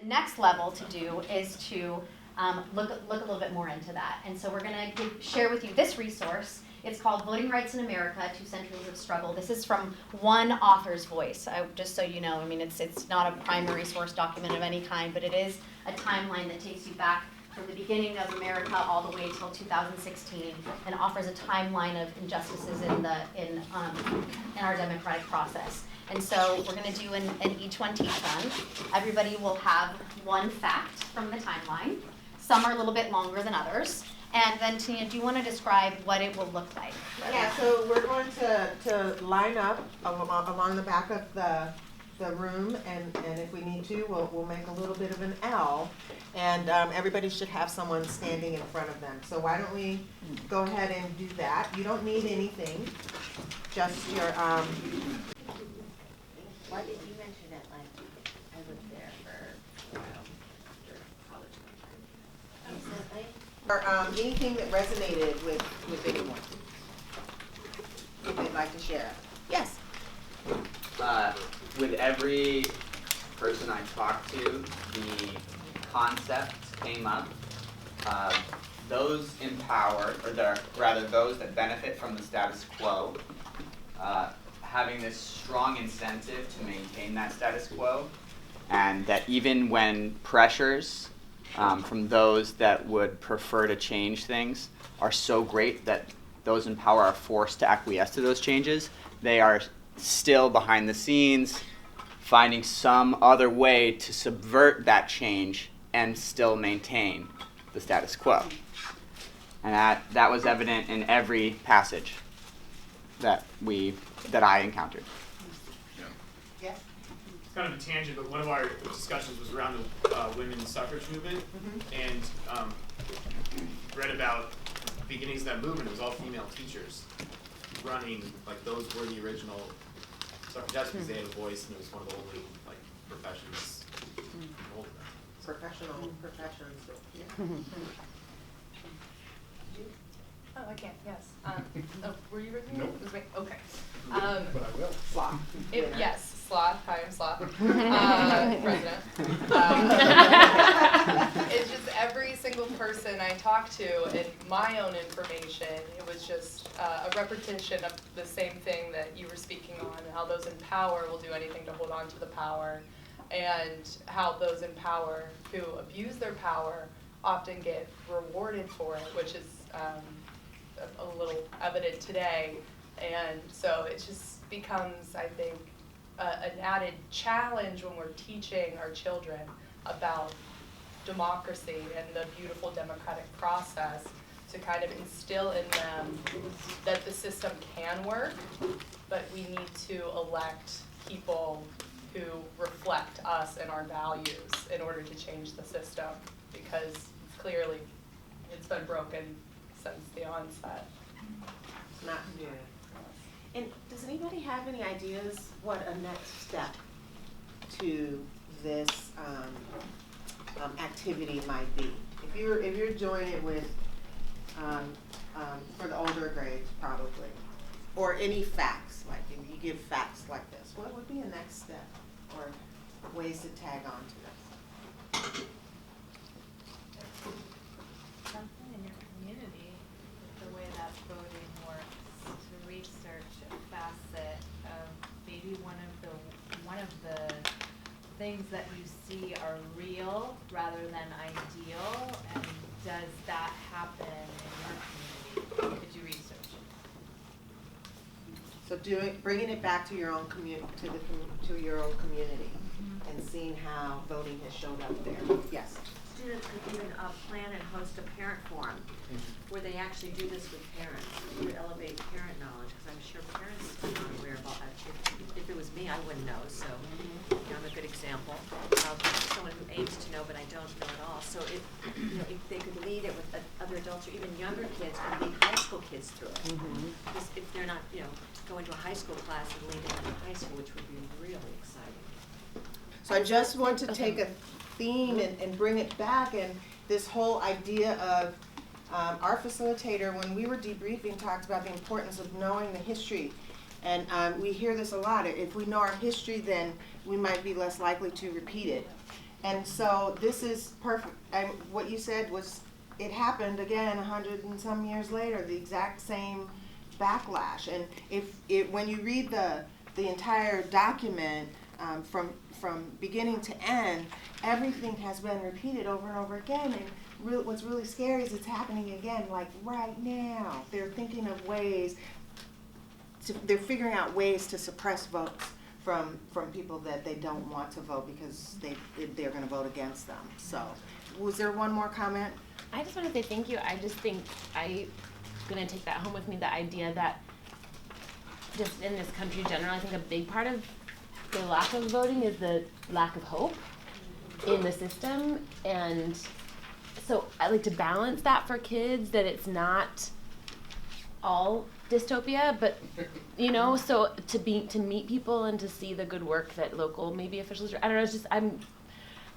The next level to do is to look a little bit more into that. And so we're going to share with you this resource. It's called Voting Rights in America, 2 Centuries of Struggle. This is from one author's voice, just so you know. I mean, it's not a primary source document of any kind, but it is a timeline that takes you back from the beginning of America all the way till 2016 and offers a timeline of injustices in our democratic process. And so we're going to do an each one teach one. Everybody will have one fact from the timeline. Some are a little bit longer than others. And then, Tina, do you want to describe what it will look like? Yeah, so we're going to line up along the back of the room, and if we need to, we'll make a little bit of an L, and everybody should have someone standing in front of them. So why don't we go ahead and do that? You don't need anything, just your Why did you mention Atlanta? I lived there for a while after college. or anything that resonated with anyone, if they'd like to share. Yes. With every person I talked to, the concept came up. Those empowered, or rather those that benefit from the status quo, having this strong incentive to maintain that status quo, and that even when pressures from those that would prefer to change things are so great that those in power are forced to acquiesce to those changes, they are still behind the scenes finding some other way to subvert that change and still maintain the status quo. And that was evident in every passage that I encountered. Yeah. It's kind of a tangent, but one of our discussions was around the women's suffrage movement, and read about the beginnings of that movement. It was all female teachers running, like those were the original suffragettes because they had a voice, and it was one of the only professions. Professional professions. Yeah. Oh, I can't, yes. Were you reading? Nope. Okay. But I will. Sloth. Yes, Sloth. Hi, I'm Sloth. President. It's just every single person I talked to, and my own information, it was just a repetition of the same thing that you were speaking on, how those in power will do anything to hold on to the power, and how those in power who abuse their power often get rewarded for it, which is a little evident today. And so it just becomes, I think, an added challenge when we're teaching our children about democracy and the beautiful democratic process, to kind of instill in them that the system can work, but we need to elect people who reflect us and our values in order to change the system, because clearly it's been broken since the onset. It's not new. And does anybody have any ideas what a next step to this activity might be? If you're doing it with for the older grades probably, or any facts, like if you give facts like this, what would be a next step or ways to tag on to this? Something in your community, the way that voting works, to research a facet of maybe one of the things that you see are real rather than ideal, and does that happen in your community? Could you research it? So bringing it back to your own community, to your own community, and seeing how voting has showed up there. Yes. Students could even plan and host a parent forum where they actually do this with parents to elevate parent knowledge, because I'm sure parents are not aware of all that. If it was me, I wouldn't know, so I'm a good example of someone who aims to know, but I don't know at all. So if they could lead it with other adults or even younger kids, and lead high school kids through it. Because if they're not, going to a high school class and lead them in high school, which would be really exciting. So I just want to take a theme and bring it back, and this whole idea of our facilitator, when we were debriefing, talked about the importance of knowing the history. And we hear this a lot. If we know our history, then we might be less likely to repeat it. And so this is perfect, and what you said was, it happened again 100 and some years later, the exact same backlash. And when you read the entire document, from beginning to end, everything has been repeated over and over again. And what's really scary is it's happening again, like right now. They're thinking of ways, they're figuring out ways to suppress votes from people that they don't want to vote because they're going to vote against them. So, was there one more comment? I just want to say thank you. I just think I'm going to take that home with me, the idea that just in this country generally, I think a big part of the lack of voting is the lack of hope in the system. And so I like to balance that for kids, that it's not all dystopia, but so to meet people and to see the good work that local maybe officials are, I don't know, it's just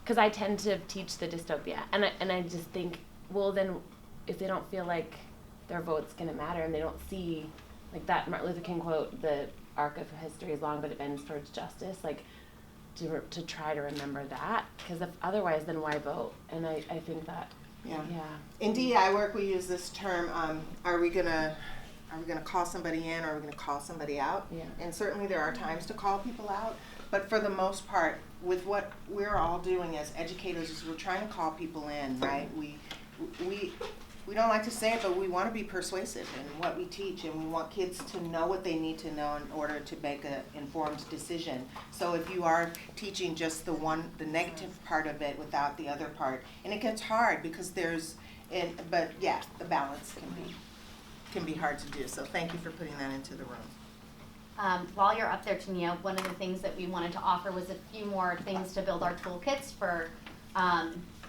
because I tend to teach the dystopia, and I just think, well, then if they don't feel like their vote's gonna matter and they don't see, like that Martin Luther King quote, the arc of history is long but it bends towards justice, like to try to remember that, because if otherwise, then why vote? And I think that yeah. In DEI work, we use this term, are we gonna call somebody in, or are we gonna call somebody out? Yeah. And certainly there are times to call people out, but for the most part, with what we're all doing as educators, is we're trying to call people in, right? We don't like to say it, but we want to be persuasive in what we teach, and we want kids to know what they need to know in order to make an informed decision. So if you are teaching just the negative part of it without the other part, and it gets hard because but yeah, the balance can be hard to do. So thank you for putting that into the room. While you're up there, Tania, one of the things that we wanted to offer was a few more things to build our toolkits for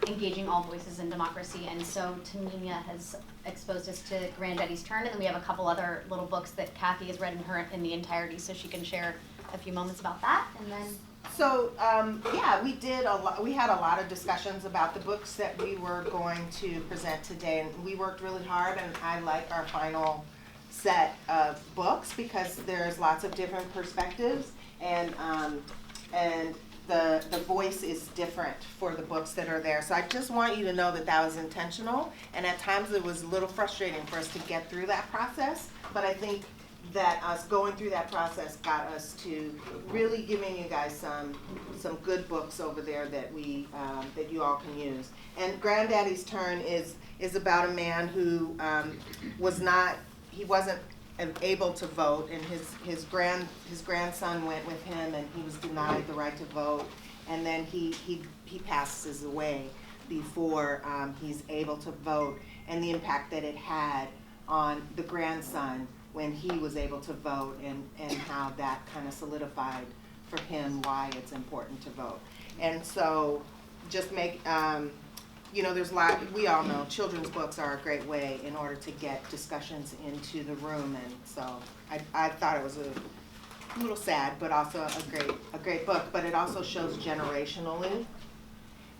engaging all voices in democracy. And so Tania has exposed us to Granddaddy's Turn, and then we have a couple other little books that Kathy has read in the entirety, so she can share a few moments about that. And then so yeah, we had a lot of discussions about the books that we were going to present today, and we worked really hard, and I like our final set of books because there's lots of different perspectives, and the voice is different for the books that are there. So I just want you to know that was intentional, and at times it was a little frustrating for us to get through that process, but I think that us going through that process got us to really giving you guys some good books over there that that you all can use. And Granddaddy's Turn is about a man who wasn't able to vote, and his grandson went with him, and he was denied the right to vote, and then he passes away before he's able to vote, and the impact that it had on the grandson when he was able to vote, and how that kind of solidified for him why it's important to vote. And so just there's a lot, we all know children's books are a great way in order to get discussions into the room, and so I thought it was a little sad, but also a great book, but it also shows generationally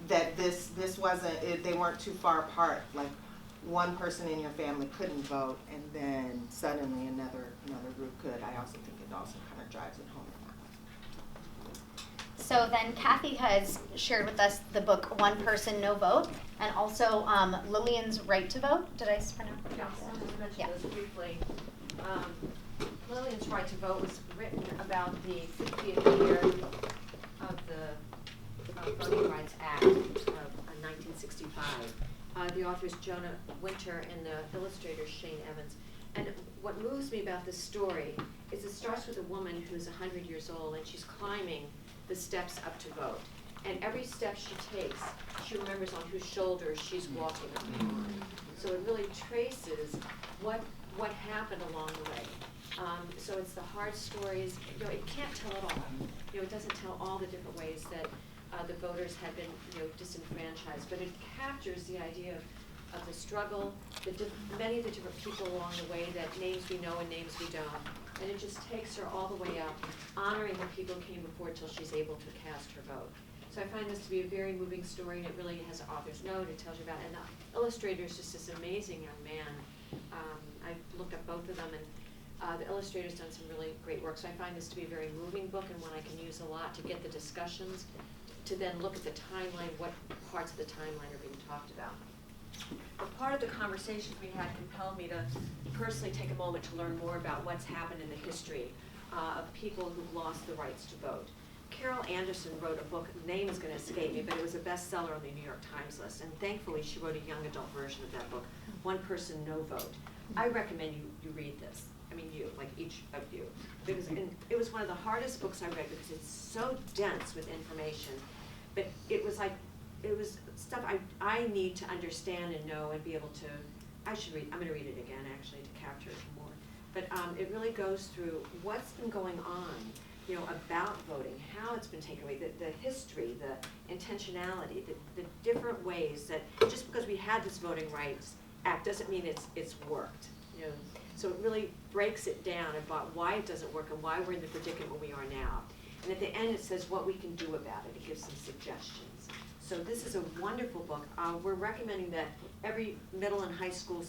that this wasn't, they weren't too far apart, like one person in your family couldn't vote, and then suddenly another group could. I also think it also kind of drives it home. So then Kathy has shared with us the book One Person, No Vote, and also Lillian's Right to Vote. Did I pronounce that? Yeah, I'll just mention Yeah. those briefly. Lillian's Right to Vote was written about the 50th year of the Voting Rights Act of 1965. The author is Jonah Winter and the illustrator Shane Evans. And what moves me about this story is it starts with a woman who's 100 years old, and she's climbing the steps up to vote. And every step she takes, she remembers on whose shoulders she's walking on. So it really traces what happened along the way. So it's the hard stories. It can't tell it all. It doesn't tell all the different ways that the voters have been, disenfranchised, but it captures the idea of the struggle, many of the different people along the way, that names we know and names we don't. And it just takes her all the way up, honoring the people who came before till she's able to cast her vote. So I find this to be a very moving story, and it really has an author's note. It tells you about, and the illustrator is just this amazing young man. I've looked up both of them, and the illustrator's done some really great work. So I find this to be a very moving book, and one I can use a lot to get the discussions to then look at the timeline, what parts of the timeline are being talked about. But part of the conversations we had compelled me to personally take a moment to learn more about what's happened in the history of people who've lost the rights to vote. Carol Anderson wrote a book, the name is going to escape me, but it was a bestseller on the New York Times list, and thankfully she wrote a young adult version of that book, One Person, No Vote. I recommend you read this. I mean you, like each of you. Because it was one of the hardest books I read because it's so dense with information, but it was stuff I need to understand and know and be able to, I'm going to read it again actually to capture it more. But it really goes through what's been going on, you know, about voting, how it's been taken away, the history, the intentionality, the different ways that just because we had this Voting Rights Act doesn't mean it's worked. You know, so it really breaks it down about why it doesn't work and why we're in the predicament we are now. And at the end it says what we can do about it. It gives some suggestions. So this is a wonderful book. We're recommending that every middle and high school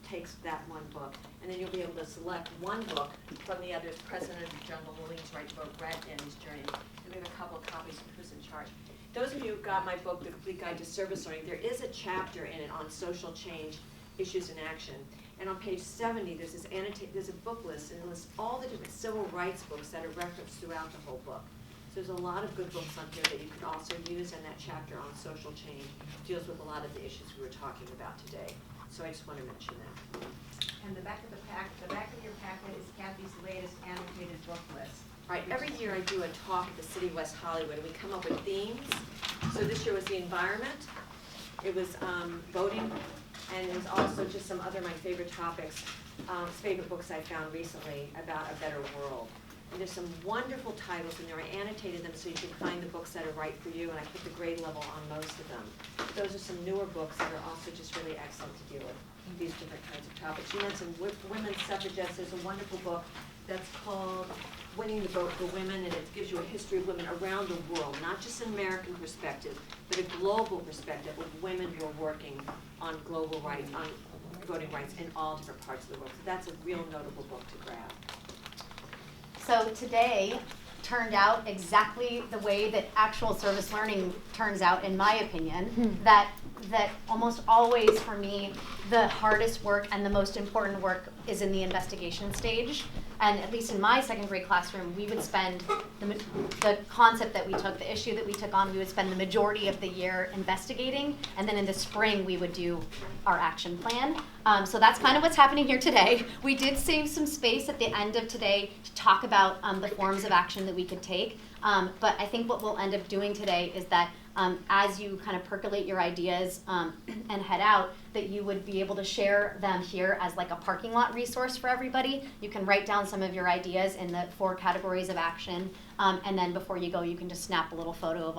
takes that one book, and then you'll be able to select one book from the others, President of the Jungle, William's Right to Vote, Brett Denny's Journey. And we have a couple of copies of Who's in Charge. Those of you who got my book, The Complete Guide to Service Learning, there is a chapter in it on social change, issues in action. And on page 70, there's a book list, and it lists all the different civil rights books that are referenced throughout the whole book. So there's a lot of good books on here that you can also use, and that chapter on social change deals with a lot of the issues we were talking about today. So I just want to mention that. And the back of your packet is Kathy's latest annotated book list. Right, every year I do a talk at the City of West Hollywood, and we come up with themes. So this year was the environment, it was voting, and it was also just some other my favorite topics, favorite books I found recently about a better world. And there's some wonderful titles in there. I annotated them so you can find the books that are right for you, and I put the grade level on most of them. Those are some newer books that are also just really excellent to deal with these different kinds of topics. You mentioned women's suffragettes. There's a wonderful book that's called Winning the Vote for Women, and it gives you a history of women around the world, not just an American perspective, but a global perspective of women who are working on global rights, on voting rights in all different parts of the world. So that's a real notable book to grab. So today turned out exactly the way that actual service learning turns out, in my opinion, that almost always for me, the hardest work and the most important work is in the investigation stage. And at least in my second grade classroom, we would spend the concept that we took, the issue that we took on, we would spend the majority of the year investigating, and then in the spring we would do our action plan. So that's kind of what's happening here today. We did save some space at the end of today to talk about the forms of action that we could take. But I think what we'll end up doing today is that as you kind of percolate your ideas and head out, that you would be able to share them here as like a parking lot resource for everybody. You can write down some of your ideas in the 4 categories of action, and then before you go, you can just snap a little photo of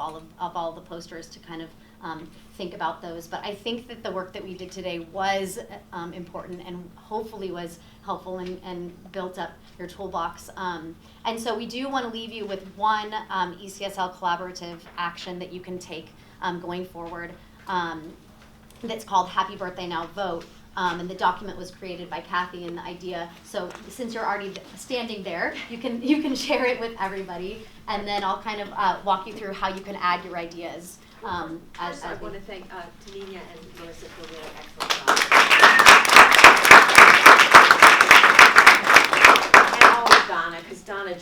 all the posters to kind of think about those. But I think that the work that we did today was important and hopefully was helpful and built up your toolbox. And so we do want to leave you with one ECSL collaborative action that you can take going forward. That's called Happy Birthday Now Vote. And the document was created by Kathy, and the idea, so since you're already standing there, you can share it with everybody, and then I'll kind of walk you through how you can add your ideas. First, I want to thank Taninia and Melissa for a really excellent job. And all of Donna, because Donna.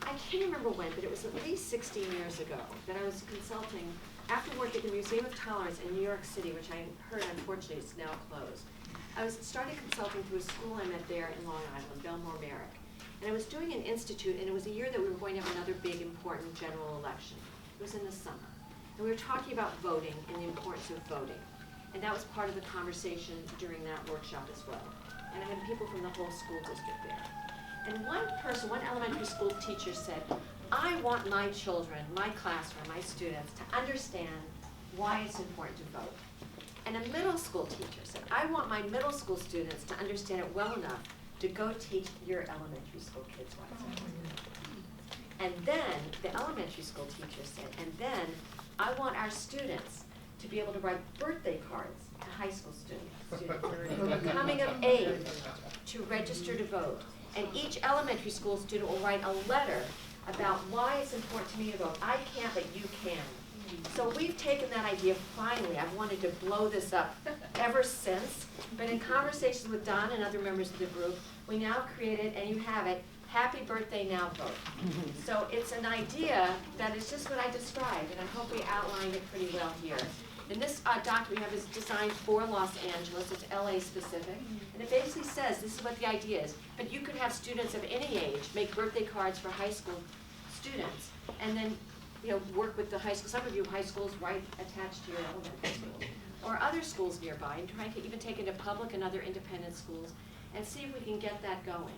I can't remember when, but it was at least 16 years ago that I was consulting, after work at the Museum of Tolerance in New York City, which I heard unfortunately is now closed. I started consulting through a school I met there in Long Island, Belmore Merrick. And I was doing an institute, and it was a year that we were going to have another big important general election. It was in the summer. And we were talking about voting and the importance of voting. And that was part of the conversation during that workshop as well. And I had people from the whole school district there. And one elementary school teacher said, I want my children, my classroom, my students to understand why it's important to vote. And a middle school teacher said, I want my middle school students to understand it well enough to go teach your elementary school kids why it's important. And then the elementary school teacher said, and then I want our students to be able to write birthday cards to high school students who are coming of age to register to vote. And each elementary school student will write a letter about why it's important to me to vote. I can't, but you can. So we've taken that idea finally. I've wanted to blow this up ever since. But in conversations with Don and other members of the group, we now created, and you have it, Happy Birthday Now Vote. So it's an idea that is just what I described, and I hope we outlined it pretty well here. And this document we have is designed for Los Angeles. It's LA specific. And it basically says this is what the idea is. But you could have students of any age make birthday cards for high school students, and then work with the high school. Some of you high schools right attached to your elementary school, or other schools nearby, and try to even take it to public and other independent schools, and see if we can get that going.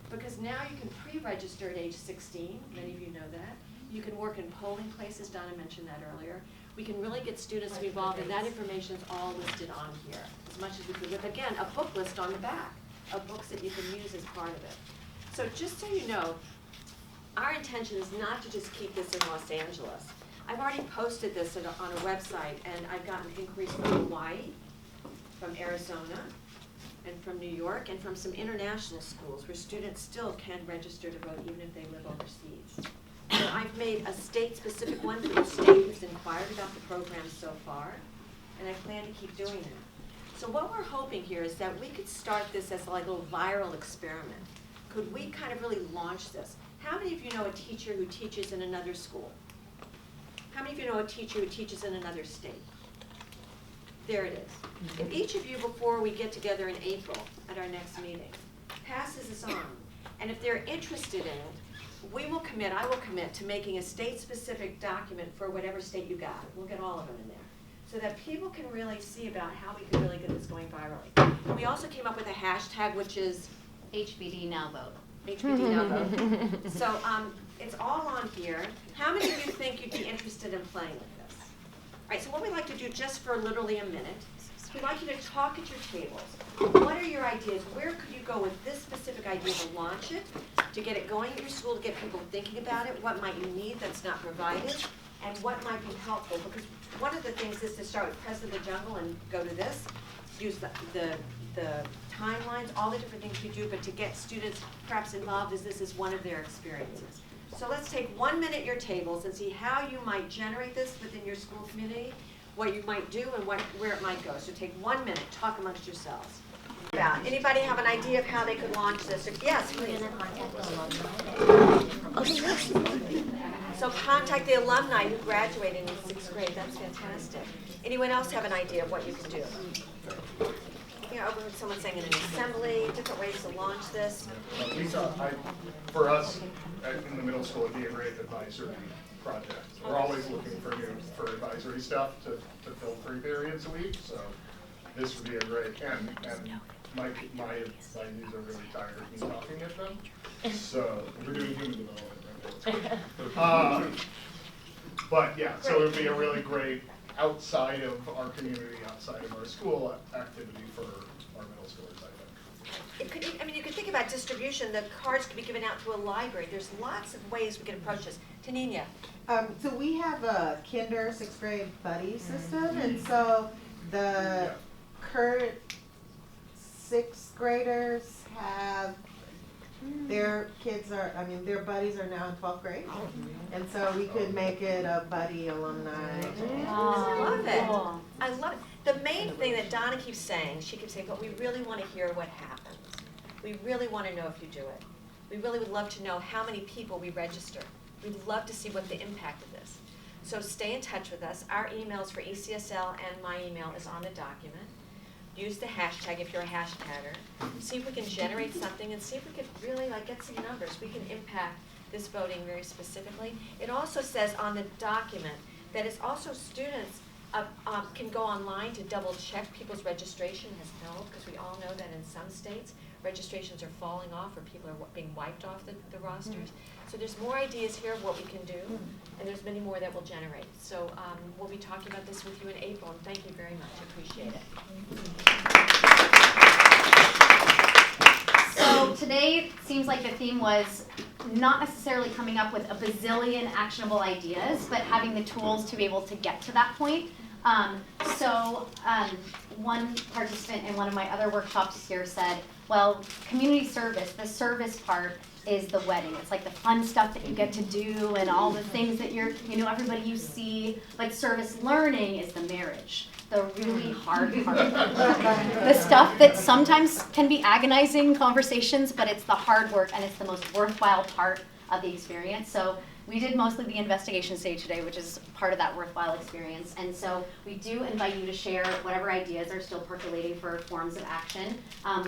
Because now you can pre-register at age 16. Many of you know that. You can work in polling places. Donna mentioned that earlier. We can really get students to be involved, and that information is all listed on here, as much as we could, with, again, a book list on the back of books that you can use as part of it. So just so you know, our intention is not to just keep this in Los Angeles. I've already posted this on a website, and I've gotten inquiries from Hawaii, from Arizona, and from New York, and from some international schools where students still can register to vote even if they live overseas. So I've made a state-specific one for the state who's inquired about the program so far, and I plan to keep doing that. So what we're hoping here is that we could start this as like a little viral experiment. Could we kind of really launch this? How many of you know a teacher who teaches in another school? How many of you know a teacher who teaches in another state? There it is. If each of you, before we get together in April at our next meeting, passes this on, and if they're interested in it, I will commit to making a state-specific document for whatever state you got. We'll get all of them in there, so that people can really see about how we can really get this going virally. We also came up with a hashtag, which is HBD Now Vote. HBD Now Vote. So it's all on here. How many of you think you'd be interested in playing with this? All right, so what we'd like to do just for literally a minute, we'd like you to talk at your tables. What are your ideas? Where could you go with this specific idea to launch it, to get it going at your school, to get people thinking about it? What might you need that's not provided? And what might be helpful? Because one of the things is to start with President of the Jungle and go to this, use the timelines, all the different things we do, but to get students perhaps involved as this is one of their experiences. So let's take 1 minute at your tables and see how you might generate this within your school community, what you might do, and where it might go. So take 1 minute, talk amongst yourselves. Anybody have an idea of how they could launch this? Yes, please. So contact the alumni who graduated in 6th grade. That's fantastic. Anyone else have an idea of what you could do? Someone saying in an assembly, different ways to launch this. Lisa, for us in the middle school, it'd be a great advisory project. We're always looking for advisory stuff to fill 3 periods a week, so this would be a great, and my youths are really tired of me talking at them, so we're doing human development right now. But yeah, so it would be a really great outside of our community, outside of our school activity for our middle schoolers, I think. You could think about distribution. The cards could be given out to a library. There's lots of ways we can approach this. Taninia. So we have a kinder 6th grade buddy system, and so the current 6th graders have their buddies are now in 12th grade, and so we could make it a buddy alumni. I love it. I love it. The main thing that Donna keeps saying, she keeps saying, but we really want to hear what happens. We really want to know if you do it. We really would love to know how many people we register. We'd love to see what the impact of this. So stay in touch with us. Our emails for ECSL and my email is on the document. Use the hashtag if you're a hashtagger. See if we can generate something and see if we can really get some numbers. We can impact this voting very specifically. It also says on the document that it's also students can go online to double check people's registration has held, because we all know that in some states registrations are falling off or people are being wiped off the rosters. So there's more ideas here of what we can do, and there's many more that will generate. So we'll be talking about this with you in April, and thank you very much. I appreciate it. So today seems like the theme was not necessarily coming up with a bazillion actionable ideas, but having the tools to be able to get to that point. One participant in one of my other workshops here said, Well, community service, the service part is the wedding. It's like the fun stuff that you get to do and all the things that everybody you see. But service learning is the marriage, the really hard part. The stuff that sometimes can be agonizing conversations, but it's the hard work and it's the most worthwhile part of the experience. So we did mostly the investigation stage today, which is part of that worthwhile experience. And so we do invite you to share whatever ideas are still percolating for forms of action.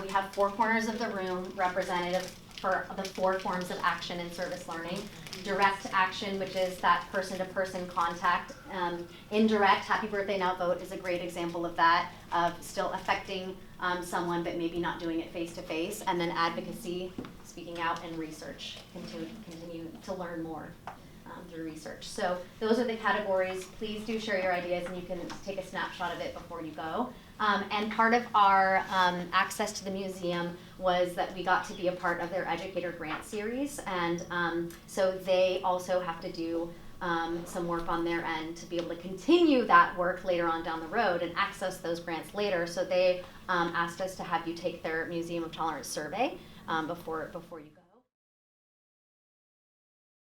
We have 4 corners of the room representative for the 4 forms of action in service learning. Direct action, which is that person-to-person contact. Indirect, Happy Birthday Now Vote is a great example of that, of still affecting someone but maybe not doing it face-to-face. And then advocacy, speaking out, and research, continue to learn more through research. So those are the categories. Please do share your ideas, and you can take a snapshot of it before you go. And part of our access to the museum was that we got to be a part of their educator grant series, and so they also have to do some work on their end to be able to continue that work later on down the road and access those grants later. So they asked us to have you take their Museum of Tolerance survey before you go.